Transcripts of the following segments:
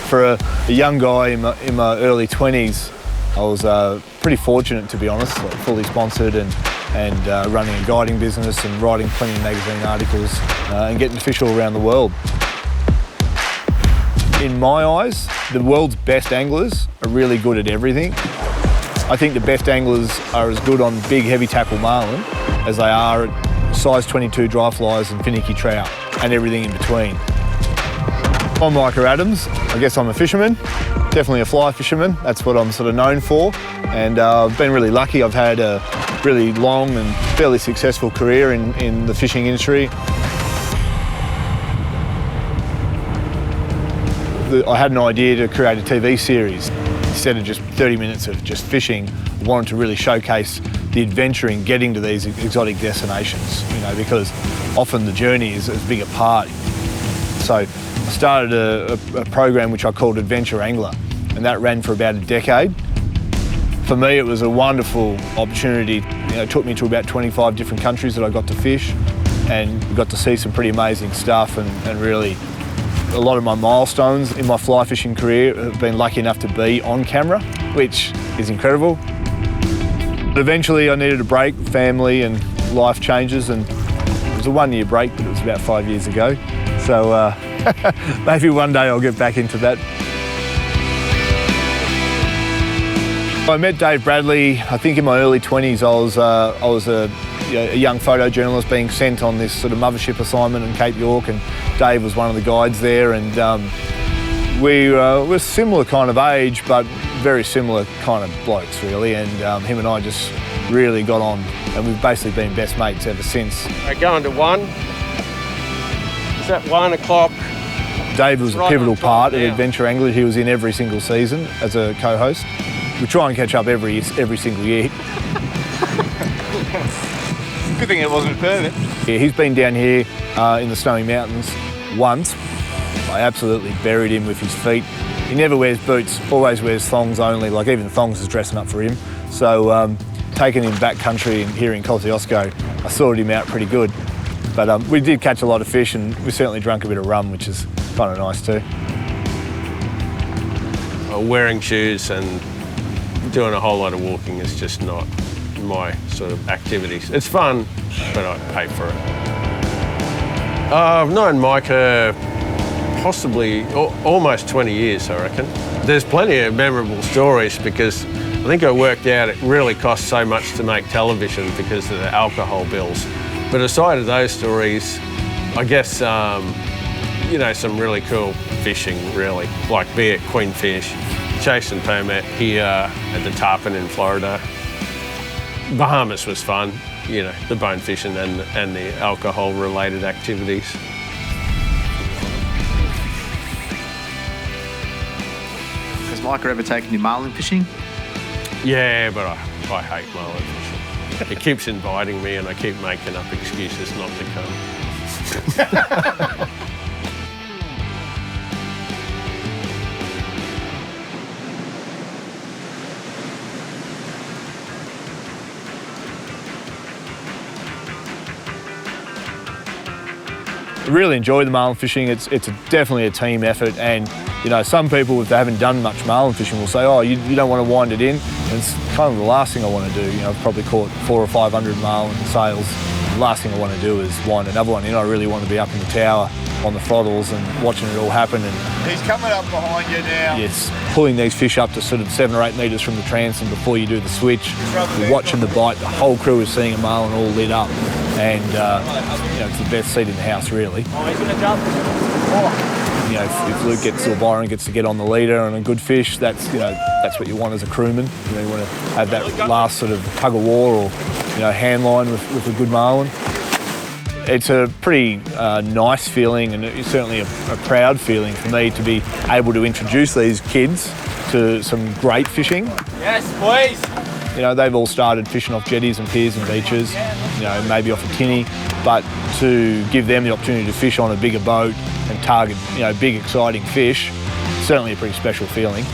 For a young guy in my early 20s, I was pretty fortunate, to be honest, like fully sponsored and running a guiding business and writing plenty of magazine articles and getting to fish all around the world. In my eyes, the world's best anglers are really good at everything. I think the best anglers are as good on big heavy tackle marlin as they are at size 22 dry flies and finicky trout and everything in between. I'm Micah Adams. I guess I'm a fisherman, definitely a fly fisherman. That's what I'm sort of known for. And I've been really lucky. I've had a really long and fairly successful career in the fishing industry. I had an idea to create a TV series. Instead of just 30 minutes of just fishing, I wanted to really showcase the adventure in getting to these exotic destinations, because often the journey is as big a part. So I started a program which I called Adventure Angler, and that ran for about a decade. For me, it was a wonderful opportunity. It took me to about 25 different countries that I got to fish and got to see some pretty amazing stuff, and really a lot of my milestones in my fly fishing career have been lucky enough to be on camera, which is incredible. But eventually I needed a break, family and life changes, and it was a 1-year break, but it was about 5 years ago. So maybe one day I'll get back into that. I met Dave Bradley, I think in my early 20s. I was a young photojournalist being sent on this sort of mothership assignment in Cape York, and Dave was one of the guides there, and we were similar kind of age, but very similar kind of blokes really, and him and I just really got on, and we've basically been best mates ever since. Going to 1. It's at 1 o'clock. Dave was a pivotal part of Adventure Angler. He was in every single season as a co-host. We try and catch up every single year. Good thing it wasn't permanent. Yeah, he's been down here in the Snowy Mountains once. I absolutely buried him with his feet. He never wears boots, always wears thongs only, like even thongs is dressing up for him. So taking him back country and here in Kosciuszko, I sorted him out pretty good. But we did catch a lot of fish, and we certainly drank a bit of rum, which is kind of nice too. Wearing shoes and doing a whole lot of walking is just not my sort of activities. It's fun, but I pay for it. I've known Micah possibly almost 20 years, I reckon. There's plenty of memorable stories because I think I worked out it really costs so much to make television because of the alcohol bills. But aside of those stories, I guess, some really cool fishing, really, like be it Queenfish, chasing permit here at the Tarpon in Florida. Bahamas was fun, the bone fishing and the alcohol-related activities. Has Micah ever taken you marlin fishing? Yeah, but I hate marlin fishing. He keeps inviting me and I keep making up excuses not to come. I really enjoy the marlin fishing. It's definitely a team effort, and some people, if they haven't done much marlin fishing, will say, oh, you don't want to wind it in, and it's kind of the last thing I want to do. I've probably caught 400 or 500 marlin sails. The last thing I want to do is wind another one in. I really want to be up in the tower on the throttles and watching it all happen. And he's coming up behind you now. Yes, pulling these fish up to sort of 7 or 8 metres from the transom before you do the switch. You're watching the bite. The whole crew is seeing a marlin all lit up, and it's the best seat in the house, really. Oh, he's going to jump. Oh. If Luke gets or Byron gets to get on the leader on a good fish, that's what you want as a crewman. You want to have that last sort of tug of war or hand line with a good marlin. It's a pretty nice feeling, and it's certainly a proud feeling for me to be able to introduce these kids to some great fishing. Yes, please. They've all started fishing off jetties and piers and beaches, maybe off a tinny, but to give them the opportunity to fish on a bigger boat and target, big exciting fish, certainly a pretty special feeling.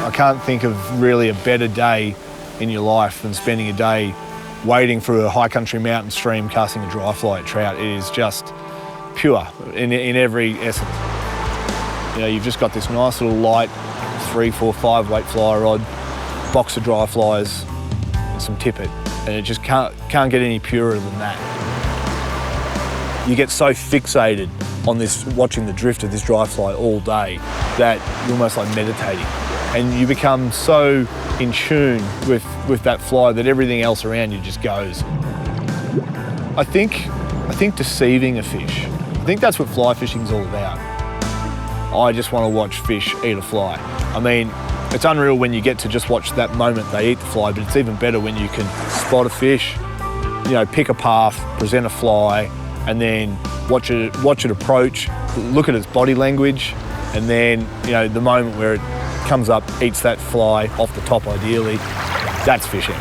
I can't think of really a better day in your life than spending a day wading through a high country mountain stream casting a dry fly at trout. It is just pure in every essence. You know, you've just got this nice little light 3, 4, 5 weight fly rod, box of dry flies and some tippet, and it just can't get any purer than that. You get so fixated on this, watching the drift of this dry fly all day, that you're almost like meditating, and you become so in tune with that fly that everything else around you just goes. I think deceiving a fish, I think that's what fly fishing's all about. I just want to watch fish eat a fly. I mean, it's unreal when you get to just watch that moment they eat the fly, but it's even better when you can spot a fish, you know, pick a path, present a fly, and then watch it approach, look at its body language, and then, you know, the moment where it comes up, eats that fly off the top ideally, that's fishing.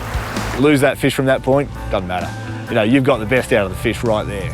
Lose that fish from that point, doesn't matter. You know, you've got the best out of the fish right there.